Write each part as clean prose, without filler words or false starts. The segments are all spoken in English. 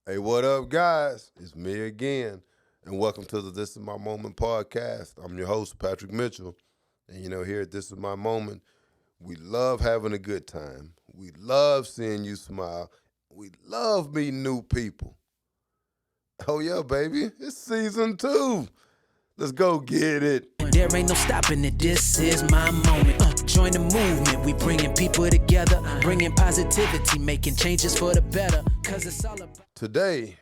Hey, what up, guys? It's me again, and welcome to the This Is My Moment podcast. I'm your host, Patrick Mitchell, and here at This Is My Moment, we love having a good time. We love seeing you smile. We love meeting new people. Oh, yeah, baby, it's season 2. Let's go get it. There ain't no stopping it, this is my moment. Join the movement, we bringing people together, bringing positivity, making changes for the better, cause it's all about... Today,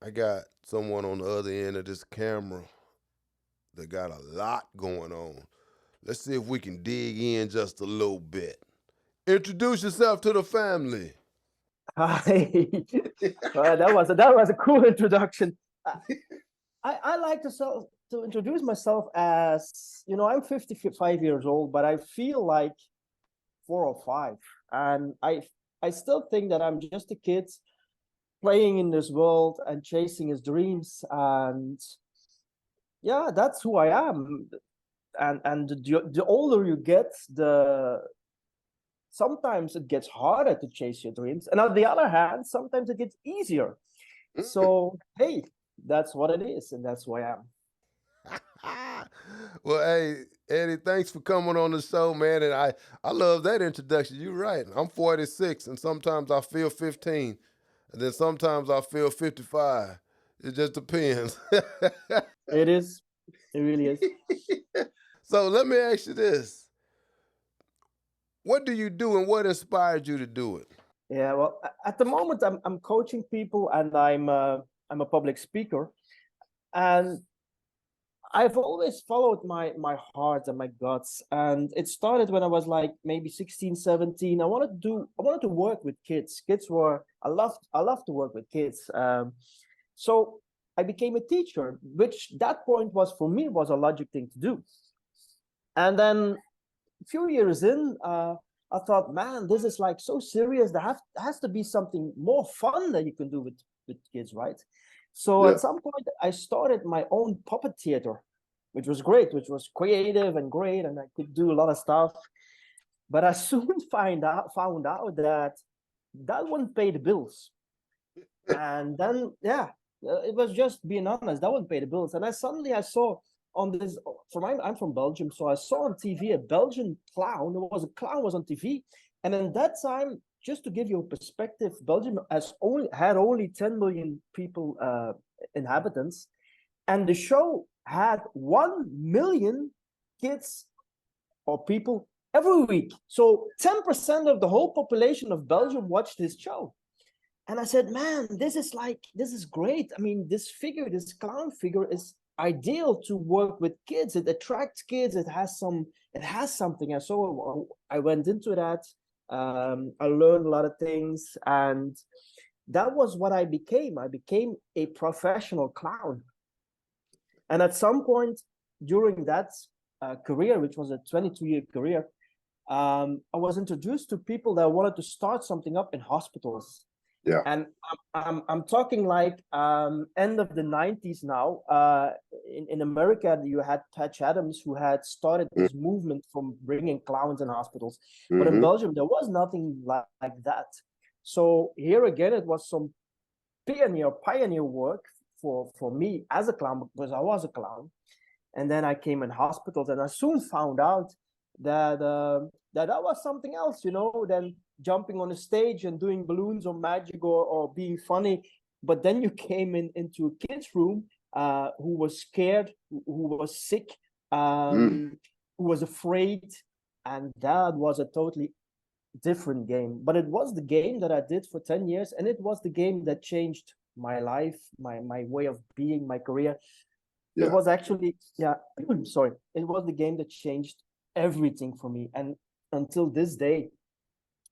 I got someone on the other end of this camera that got a lot going on. Let's see if we can dig in just a little bit. Introduce yourself to the family. Hi. Well, that was a cool introduction. I like to introduce myself as I'm 55 years old, but I feel like 4 or 5, and I still think that I'm just a kid playing in this world and chasing his dreams, and yeah, that's who I am. And the older you get, the sometimes it gets harder to chase your dreams, and on the other hand, sometimes it gets easier. So hey, that's what it is, and that's who I am. Well, hey, Eddie, thanks for coming on the show, man. And I love that introduction. You're right. I'm 46, and sometimes I feel 15, and then sometimes I feel 55. It just depends. It is. It really is. So let me ask you this. What do you do and what inspired you to do it? Yeah. Well, at the moment, I'm coaching people, and I'm a public speaker, and I've always followed my heart and my guts. And it started when I was like maybe 16, 17. I wanted to work with kids. I love to work with kids. So I became a teacher, which that point was for me was a logic thing to do. And then a few years in, I thought, man, this is like so serious. There has to be something more fun that you can do with kids, right? So Yeah. at some point, I started my own puppet theater, which was great, which was creative and great, and I could do a lot of stuff. But I soon found out that wouldn't pay the bills. And then, yeah, it was just being honest, that wouldn't pay the bills. And I saw on this, I'm from Belgium, so I saw on TV a Belgian clown. There was a clown was on TV, and in that time, just to give you a perspective, Belgium had only 10 million people, inhabitants, and the show had 1 million kids or people every week. So 10% of the whole population of Belgium watched this show. And I said, man, this is great. I mean, this clown figure is ideal to work with kids. It attracts kids. It has something. And so I went into that. I learned a lot of things, and that was what I became. I became a professional clown. And at some point during that career, which was a 22-year career, I was introduced to people that wanted to start something up in hospitals. Yeah. And I'm talking like end of the 90s now. In America, you had Patch Adams, who had started this movement from bringing clowns in hospitals. But in Belgium, there was nothing like that. So here again, it was some pioneer work for me as a clown, because I was a clown. And then I came in hospitals, and I soon found out that was something else, than jumping on a stage and doing balloons or magic or being funny. But then you came into a kid's room, who was scared, who was sick, who was afraid, and that was a totally different game. But it was the game that I did for 10 years, and it was the game that changed my life, my way of being, my career. Yeah. It was actually, yeah, sorry, it was the game that changed everything for me. And until this day,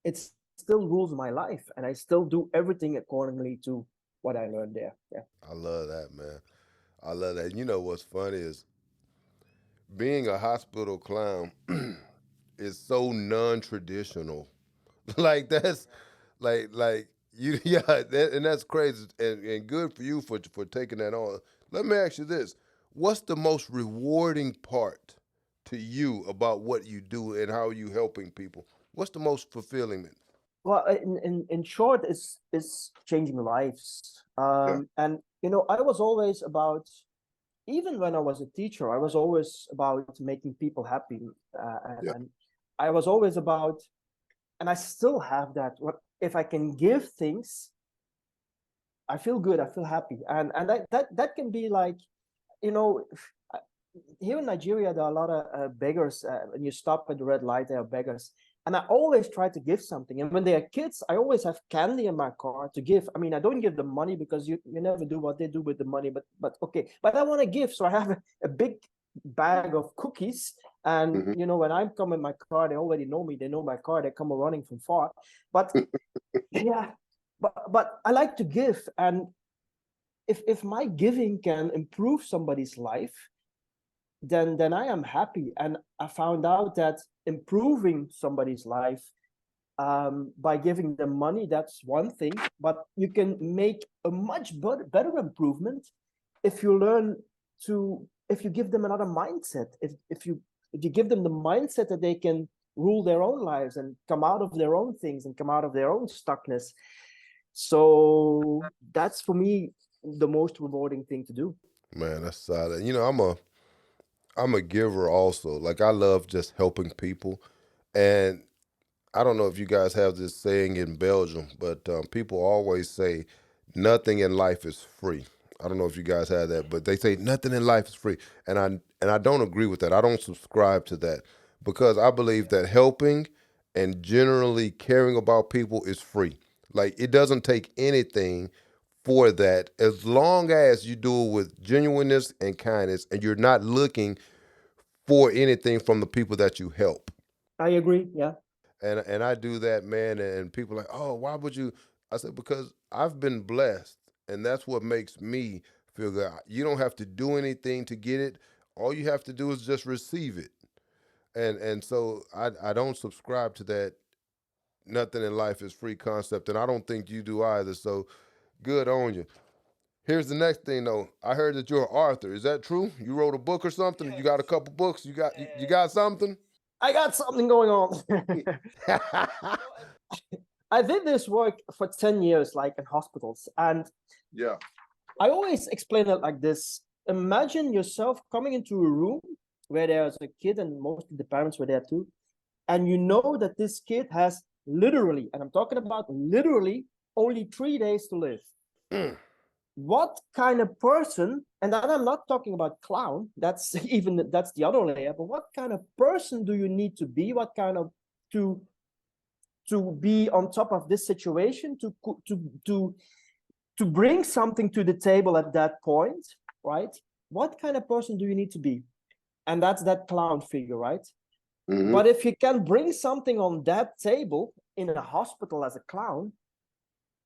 it still rules my life, and I still do everything accordingly to what I learned there. Yeah. I love that, man. I love that. You know what's funny is being a hospital clown is so non-traditional. Like that's like you yeah, and that's crazy and good for you for taking that on. Let me ask you this. What's the most rewarding part to you about what you do and how you helping people? What's the most fulfilling? Well, in short, is changing lives. Yeah. And I was always about, even when I was a teacher, I was always about making people happy, Yeah. and I was always about, and I still have that. What if I can give things? I feel good. I feel happy, and that can be like, you know, here in Nigeria, there are a lot of beggars. When you stop at the red light, there are beggars. And I always try to give something. And when they are kids, I always have candy in my car to give. I mean, I don't give them money because you never do what they do with the money. But okay. But I want to give. So I have a big bag of cookies. And, Hmm. when I come in my car, they already know me. They know my car. They come running from far. But yeah, but I like to give. And if my giving can improve somebody's life, then I am happy. And I found out that improving somebody's life by giving them money, that's one thing, but you can make a much better improvement if you if you give them another mindset. If you give them the mindset that they can rule their own lives and come out of their own things and come out of their own stuckness. So that's for me the most rewarding thing to do. Man, that's solid. I'm a giver also. Like I love just helping people. And I don't know if you guys have this saying in Belgium, but people always say nothing in life is free. I don't know if you guys have that, but they say nothing in life is free, and I don't agree with that. I don't subscribe to that because I believe that helping and generally caring about people is free. Like it doesn't take anything for that as long as you do it with genuineness and kindness, and you're not looking for anything from the people that you help. I agree. Yeah. And I do that, man. And people are like, oh, why would you? I said because I've been blessed, and that's what makes me feel good. You don't have to do anything to get it. All you have to do is just receive it. And so I don't subscribe to that. Nothing in life is free concept, and I don't think you do either. So good on you. Here's the next thing though. I heard that you're an author. Is that true? You wrote a book or something? You got a couple books? You got something? I got something going on. I did this work for 10 years, like in hospitals. And Yeah. I always explain it like this. Imagine yourself coming into a room where there's a kid, and most of the parents were there too. And you know that this kid has literally, and I'm talking about literally, only 3 days to live. Mm. What kind of person, and then I'm not talking about clown, that's that's the other layer, but what kind of person do you need to be? What kind of to be on top of this situation, to bring something to the table at that point, right? What kind of person do you need to be? And that's that clown figure, right? Hmm. But if you can bring something on that table in a hospital as a clown,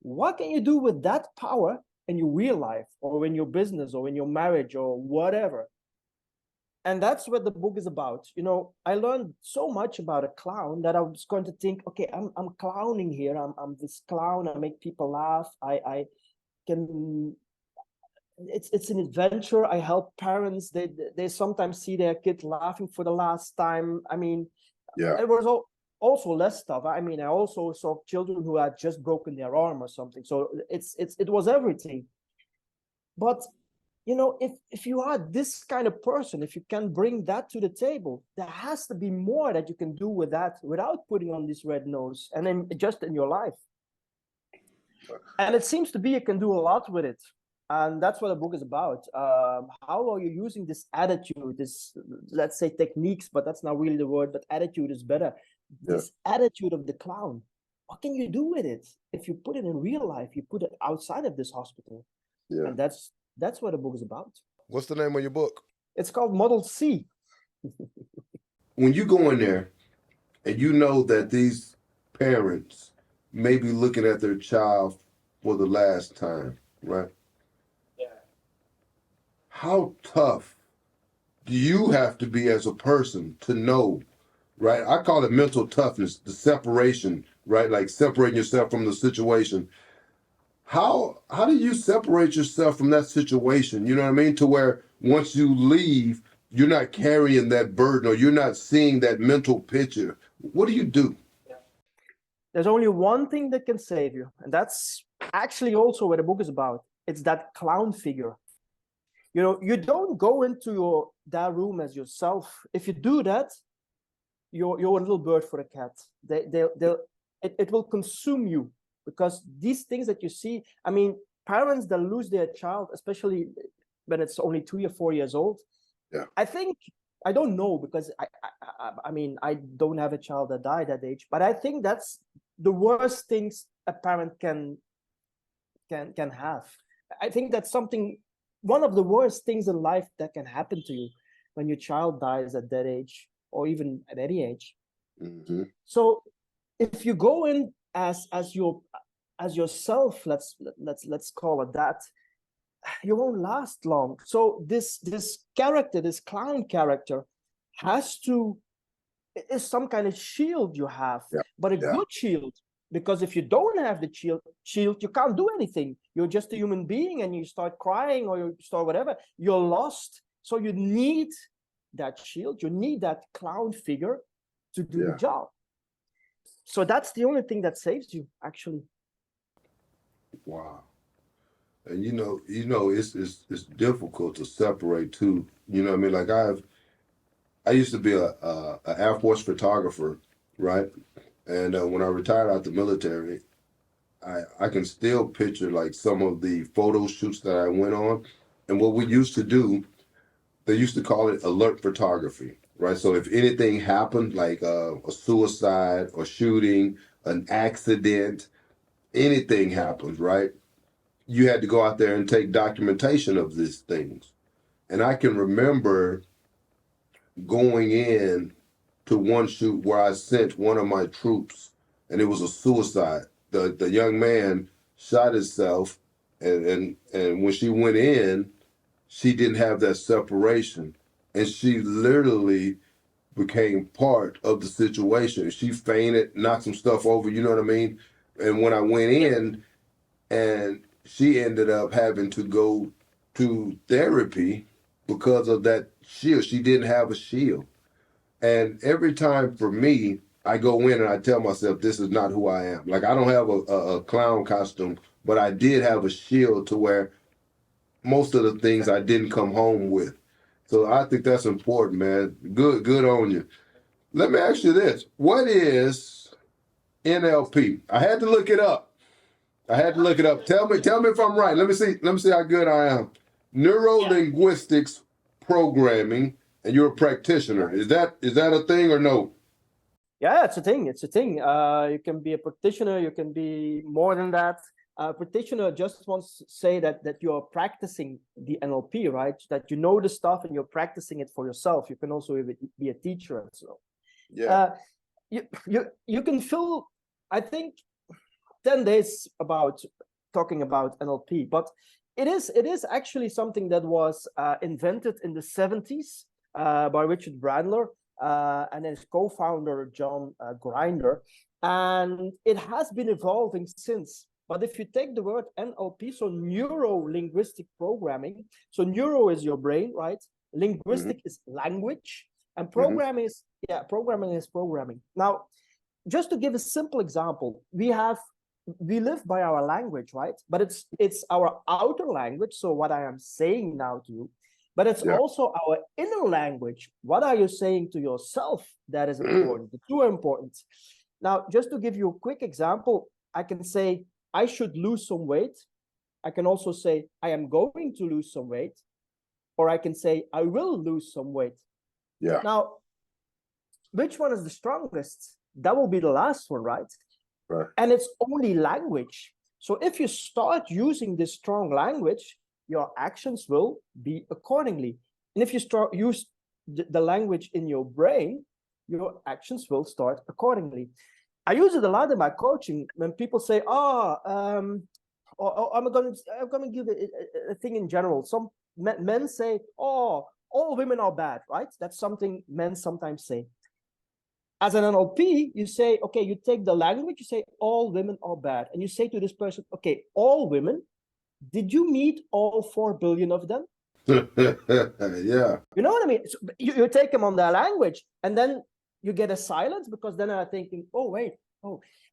what can you do with that power in your real life or in your business or in your marriage or whatever? And that's what the book is about. I learned so much about a clown that I was going to think, okay, I'm clowning here. I'm this clown. I make people laugh. I can. It's an adventure. I help parents. They sometimes see their kid laughing for the last time. I mean, Yeah. it was also less stuff. I mean, I also saw children who had just broken their arm or something. So it was everything. But if you are this kind of person, if you can bring that to the table, there has to be more that you can do with that without putting on this red nose, and then just in your life. And it seems to be you can do a lot with it. And that's what the book is about. How are you using this attitude, this, let's say, techniques, but that's not really the word, but attitude is better. Yeah. This attitude of the clown, what can you do with it? If you put it in real life, you put it outside of this hospital. Yeah. And that's what the book is about. What's the name of your book? It's called Model C. When you go in there and you know that these parents may be looking at their child for the last time, right? Yeah. How tough do you have to be as a person to know, right? I call it mental toughness, the separation, right? Like separating yourself from the situation. How do you separate yourself from that situation? You know what I mean? To where once you leave, you're not carrying that burden or you're not seeing that mental picture. What do you do? There's only one thing that can save you, and that's actually also what the book is about. It's that clown figure. You know, you don't go into that room as yourself. If you do that, you're a little bird for a cat. It will consume you, because these things that you see, I mean, parents that lose their child, especially when it's only 3 or 4 years old. Yeah. I think, I don't know, because I mean, I don't have a child that died at that age, but I think that's the worst things a parent can have. I think that's one of the worst things in life that can happen to you when your child dies at that age, or even at any age. Mm-hmm. So if you go in as yourself, let's call it that, you won't last long. So this character, this clown character, is some kind of shield you have, but a good shield. Because if you don't have the shield, you can't do anything. You're just a human being, and you start crying or you start whatever, you're lost. So you need that shield. You need that clown figure to do the job. So that's the only thing that saves you, actually. Wow. And you know, it's difficult to separate too. You know what I mean? Like I used to be a Air Force photographer, right? And when I retired out the military, I can still picture like some of the photo shoots that I went on. And what we used to do, they used to call it alert photography, right? So if anything happened, like a suicide or shooting, an accident, anything happens, right? You had to go out there and take documentation of these things. And I can remember going in to one shoot where I sent one of my troops, and it was a suicide. The young man shot himself, and when she went in, she didn't have that separation, and she literally became part of the situation. She fainted, knocked some stuff over, you know what I mean? And when I went in, and she ended up having to go to therapy because of that shield. She didn't have a shield. And every time for me, I go in and I tell myself, this is not who I am. Like, I don't have a clown costume, but I did have a shield to where most of the things I didn't come home with. So I think that's important, man. Good on you. Let me ask you this. What is NLP? I had to look it up. Tell me if I'm right. Let me see how good I am. Neuro-linguistics programming, and you're a practitioner. Is that a thing or no? Yeah, it's a thing. You can be a practitioner. You can be more than that. Practitioner just wants to say that you're practicing the NLP, right? That you know the stuff and you're practicing it for yourself. You can also be a teacher and so. Yeah. You can fill, I think, 10 days about talking about NLP, but it is actually something that was invented in the 70s by Richard Brandler and his co-founder John Grinder, and it has been evolving since. But if you take the word NLP, so neuro-linguistic programming, so neuro is your brain, right? Linguistic is language, and programming is programming. Now, just to give a simple example, we live by our language, right? But it's our outer language, so what I am saying now to you, but it's also our inner language. What are you saying to yourself? That is important. The two are important. Now, just to give you a quick example, I can say, I should lose some weight. I can also say, I am going to lose some weight. Or I can say, I will lose some weight. Yeah. Now, which one is the strongest? That will be the last one, right? Right. And it's only language. So if you start using this strong language, your actions will be accordingly. And if you start use the language in your brain, your actions will start accordingly. I use it a lot in my coaching when people say, I'm gonna give a thing in general. Some men say, all women are bad, right? That's something men sometimes say. As an NLP, you say, okay, you take the language, you say all women are bad. And you say to this person, okay, all women, did you meet all 4 billion of them? Yeah. You know what I mean? So you take them on their language, and then you get a silence, because then I'm thinking, oh, wait,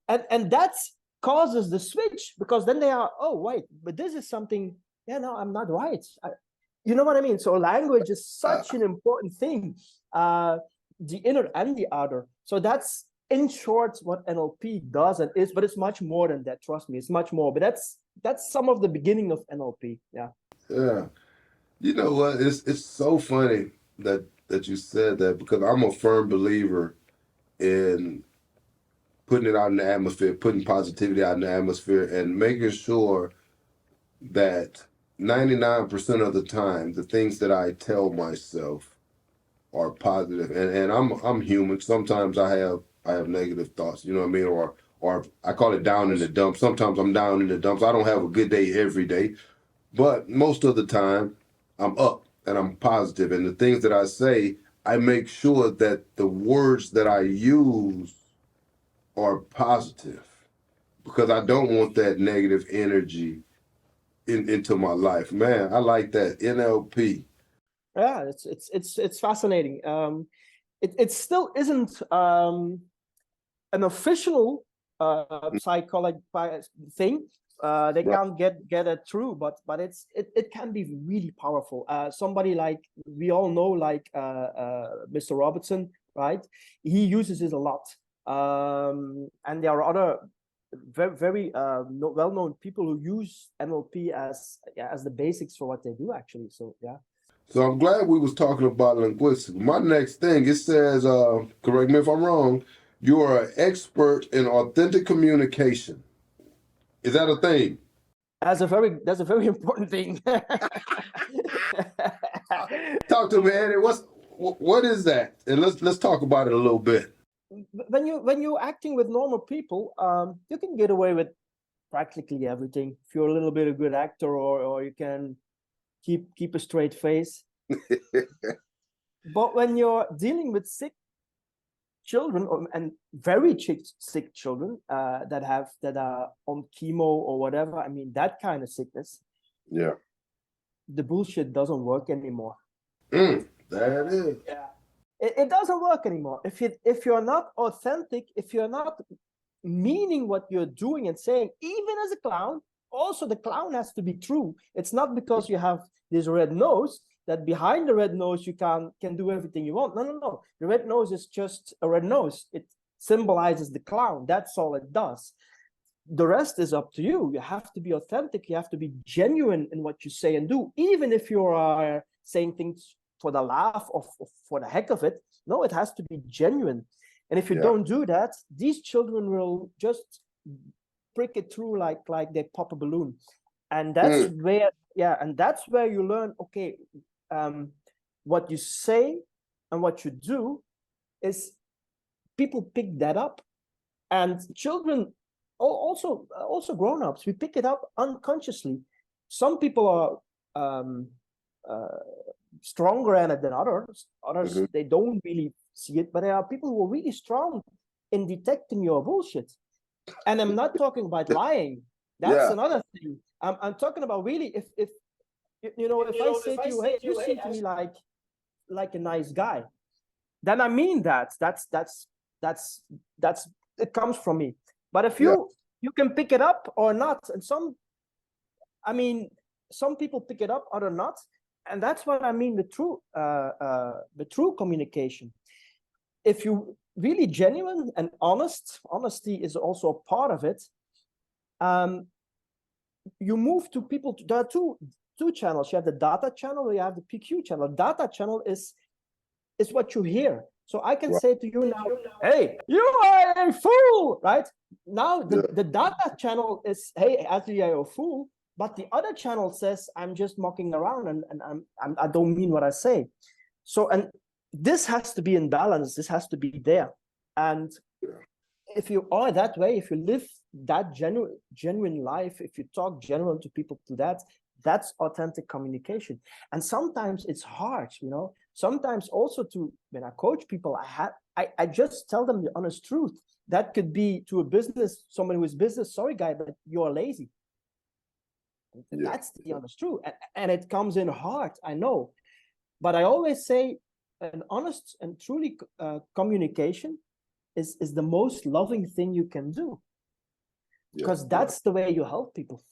and that causes the switch, because then they are, oh wait, but this is something, yeah, no, I'm not right. You know what I mean? So language is such an important thing, the inner and the outer. So that's in short what NLP does and is, but it's much more than that. Trust me, it's much more. But that's some of the beginning of NLP. Yeah. Yeah. You know what? It's so funny that you said that, because I'm a firm believer in putting it out in the atmosphere, putting positivity out in the atmosphere, and making sure that 99% of the time, the things that I tell myself are positive. And I'm human. Sometimes I have negative thoughts, you know what I mean? Or I call it down in the dumps. Sometimes I'm down in the dumps. I don't have a good day every day, but most of the time I'm up and I'm positive. And the things that I say, I make sure that the words that I use are positive, because I don't want that negative energy into my life. Man, I like that. NLP. Yeah, it's fascinating. It still isn't an official psychology thing. They Right. can't get it through, but it can be really powerful. Somebody like we all know, like Mr. Robertson, right? He uses it a lot, and there are other very well-known people who use NLP as the basics for what they do, actually. So yeah. So I'm glad we was talking about linguistics. My next thing, it says, correct me if I'm wrong, you are an expert in authentic communication. Is that a thing? That's a very important thing. Talk to me, Eddie. What is that? And let's talk about it a little bit. When you're acting with normal people, you can get away with practically everything if you're a little bit a good actor, or you can keep a straight face. But when you're dealing with sick children, and very sick children that are on chemo or whatever, I mean, that kind of sickness, Yeah. the bullshit doesn't work anymore. That is. Yeah. It doesn't work anymore. If you're not authentic, if you're not meaning what you're doing and saying, even as a clown, also the clown has to be true. It's not because you have this red nose that behind the red nose you can do everything you want. No. The red nose is just a red nose. It symbolizes the clown. That's all it does. The rest is up to you. You have to be authentic. You have to be genuine in what you say and do, even if you are saying things for the laugh or for the heck of it. No, it has to be genuine. And if you don't do that, these children will just prick it through like they pop a balloon. And that's where you learn, okay, what you say and what you do is people pick that up. And children, also grown-ups, we pick it up unconsciously. Some people are stronger at it than others. Others, they don't really see it, but there are people who are really strong in detecting your bullshit. And I'm not talking about lying. That's another thing. I'm talking about really, if I say to you, hey, you seem to me like a nice guy, then I mean that. That's it comes from me. But if you can pick it up or not, and some people pick it up, other not. And that's what I mean, the true communication. If you really genuine and honesty is also a part of it. You move to people. There are two channels. You have the data channel, you have the PQ channel. Data channel is what you hear. So I can say to you now, hey, you are a fool, right? Now the data channel is, hey, actually you're a fool. But the other channel says, I'm just mocking around and I don't mean what I say. So, and this has to be in balance. This has to be there. And if you are that way, if you live that genuine life, if you talk genuine to people to that's authentic communication. And sometimes it's hard, sometimes also when I coach people, I just tell them the honest truth. That could be to a business, someone who is business, sorry guy, but you're lazy. That's the honest truth. And it comes in hard, I know. But I always say an honest and truly communication is the most loving thing you can do. because that's the way you help people.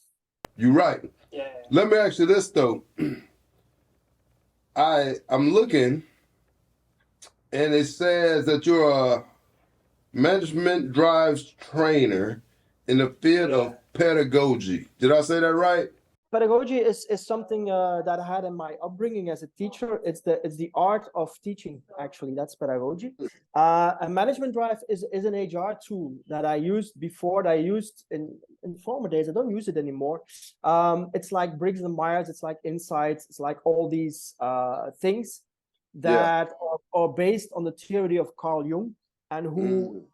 You're right. Yeah. Let me ask you this though. I'm looking, and it says that you're a management drives trainer in the field of pedagogy. Did I say that right? Pedagogy is something that I had in my upbringing as a teacher. It's the art of teaching. Actually, that's pedagogy. A management drive is an HR tool that I used before. That I used in former days. I don't use it anymore. It's like Briggs and Myers. It's like Insights. It's like all these things that are based on the theory of Carl Jung and who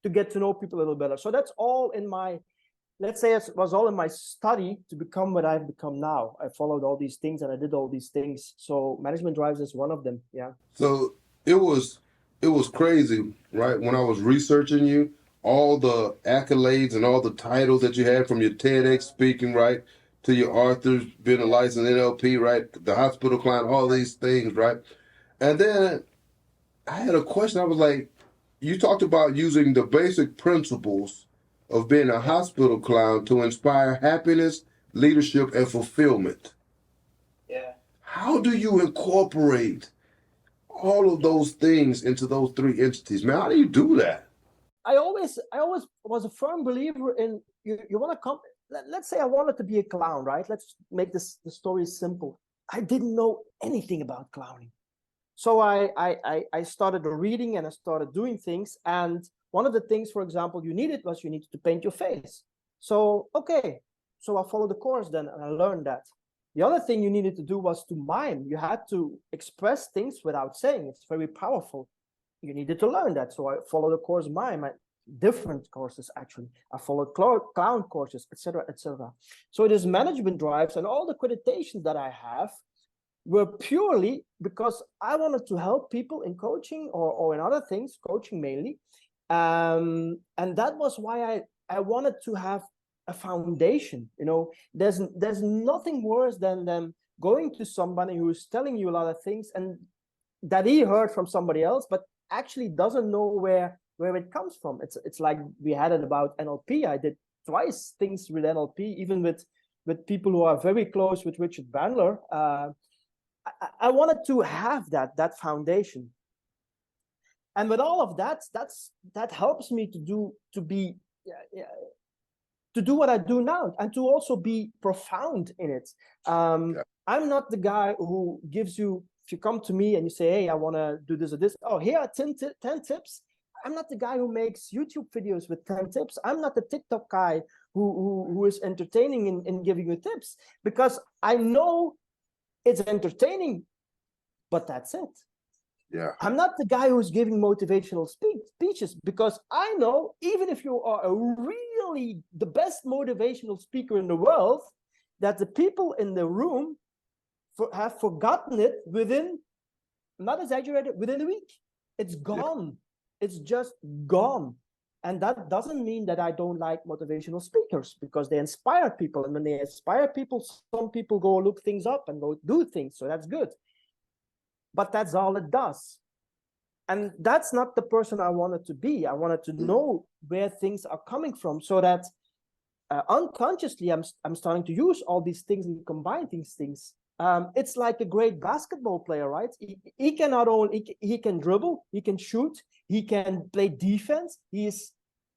to get to know people a little better. So that's all in my. Let's say it was all in my study to become what I've become now. I followed all these things and I did all these things. So management drives is one of them. Yeah. So it was crazy, right? When I was researching you, all the accolades and all the titles that you had from your TEDx speaking, right, to your authors, being a licensed NLP, right, the hospital client, all these things, right? And then I had a question. I was like, you talked about using the basic principles of being a hospital clown to inspire happiness, leadership, and fulfillment. Yeah. How do you incorporate all of those things into those three entities, man? How do you do that? I always was a firm believer in you want to come. Let's say I wanted to be a clown, right? Let's make the story simple. I didn't know anything about clowning. So I started reading and I started doing things. And one of the things, for example, you needed to paint your face. So, okay. So I followed the course then and I learned that. The other thing you needed to do was to mime. You had to express things without saying. It's very powerful. You needed to learn that. So I followed the course mime. Different courses, actually. I followed clown courses, etc., etc. So it is management drives and all the accreditations that I have were purely because I wanted to help people in coaching or in other things, coaching mainly. And that was why I wanted to have a foundation. You know, there's nothing worse than going to somebody who's telling you a lot of things and that he heard from somebody else, but actually doesn't know where it comes from. It's like we had it about NLP. I did twice things with NLP, even with people who are very close with Richard Bandler. I wanted to have that foundation, and with all of that helps me to do what I do now, and to also be profound in it. I'm not the guy who gives you, if you come to me and you say, hey, I want to do this or this, oh, here are 10 tips. I'm not the guy who makes YouTube videos with 10 tips. I'm not the TikTok guy who is entertaining in giving you tips, because I know it's entertaining, but that's it. Yeah. I'm not the guy who's giving motivational speeches, because I know even if you are a really the best motivational speaker in the world, that the people in the room have forgotten it within, not exaggerated, within a week. It's gone. Yeah. It's just gone. And that doesn't mean that I don't like motivational speakers, because they inspire people. And when they inspire people, some people go look things up and go do things. So that's good. But that's all it does. And that's not the person I wanted to be. I wanted to know where things are coming from, so that unconsciously I'm starting to use all these things and combine these things. It's like a great basketball player, right? He can not only he can dribble, he can shoot, he can play defense. He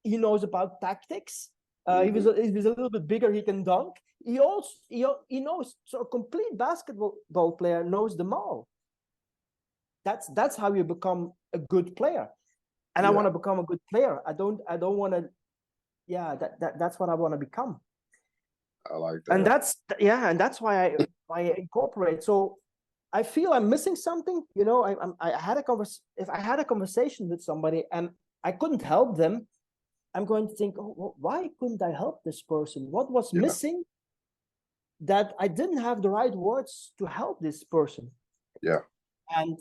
knows about tactics. He was a little bit bigger. He can dunk. He knows. So a complete basketball player knows them all. That's how you become a good player. And I want to become a good player. I don't want to. Yeah, that's what I want to become. I like that. And that's why I incorporate. So I feel I'm missing something. You know, if I had a conversation with somebody and I couldn't help them, I'm going to think, oh, well, why couldn't I help this person? What was missing that I didn't have the right words to help this person? Yeah. And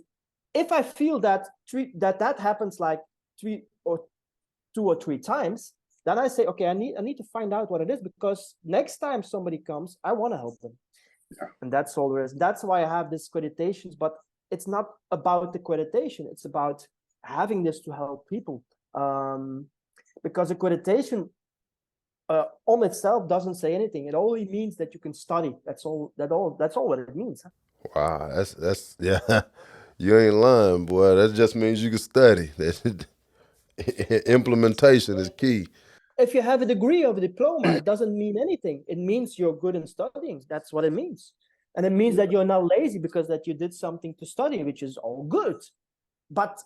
if I feel that that happens like 2 or 3 times, then I say, okay, I need to find out what it is, because next time somebody comes, I want to help them. Yeah. And that's all there is. That's why I have this accreditations, but it's not about the accreditation. It's about having this to help people. Because accreditation, on itself doesn't say anything. It only means that you can study. That's all. That's all what it means. Huh? Wow, that's yeah. You ain't lying, boy. That just means you can study. Implementation is key. If you have a degree of a diploma, it doesn't mean anything. It means you're good in studying. That's what it means. And it means that you're not lazy because that you did something to study, which is all good. But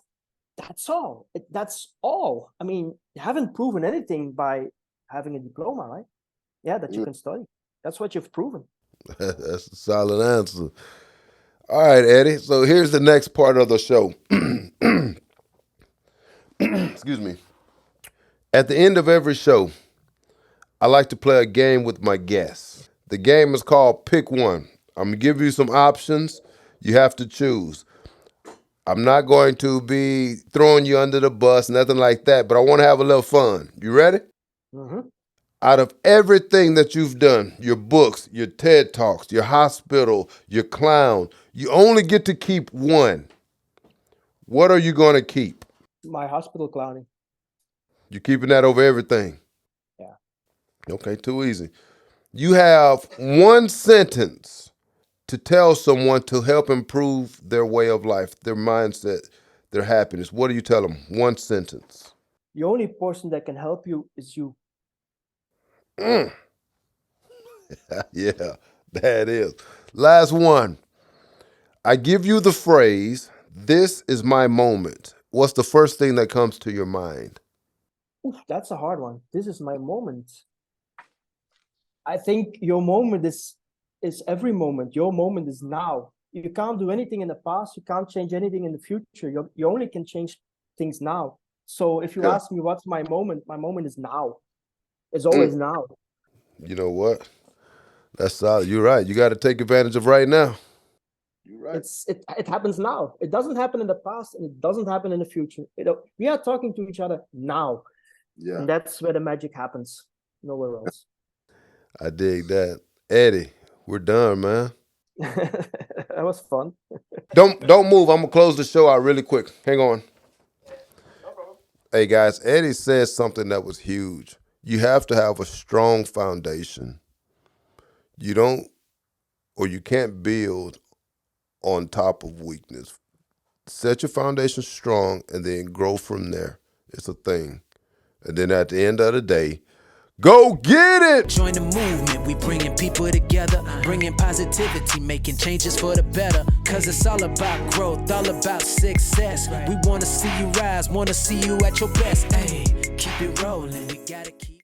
that's all. That's all. I mean, you haven't proven anything by having a diploma, right? Yeah, that you can study. That's what you've proven. That's a solid answer. All right, Eddie. So here's the next part of the show. Excuse me. At the end of every show, I like to play a game with my guests. The game is called Pick One. I'm going to give you some options. You have to choose. I'm not going to be throwing you under the bus, nothing like that, but I want to have a little fun. You ready? Mm-hmm. Out of everything that you've done, your books, your TED Talks, your hospital, your clown, you only get to keep one. What are you going to keep? My hospital clowning. You're keeping that over everything? Yeah. Okay, too easy. You have one sentence to tell someone to help improve their way of life, their mindset, their happiness. What do you tell them? One sentence. The only person that can help you is you. Yeah, that is. Last one. I give you the phrase, "This is my moment." What's the first thing that comes to your mind? Oof, that's a hard one. This is my moment. I think your moment is every moment. Your moment is now. You can't do anything in the past. You can't change anything in the future. You only can change things now. So if you ask me what's my moment is now. It's always now. You know what? That's solid. You're right. You got to take advantage of right now. You're right. It happens now. It doesn't happen in the past, and it doesn't happen in the future. We are talking to each other now. Yeah. And that's where the magic happens. Nowhere else. I dig that. Eddie, we're done, man. That was fun. Don't move. I'm gonna close the show out really quick. Hang on. No problem. Hey guys, Eddie said something that was huge. You have to have a strong foundation. You don't, or you can't build on top of weakness. Set your foundation strong and then grow from there. It's a thing. And then at the end of the day, go get it! Join the movement, we bringing people together, bringing positivity, making changes for the better. Cause it's all about growth, all about success. We wanna see you rise, wanna see you at your best. Hey, keep it rolling, we gotta keep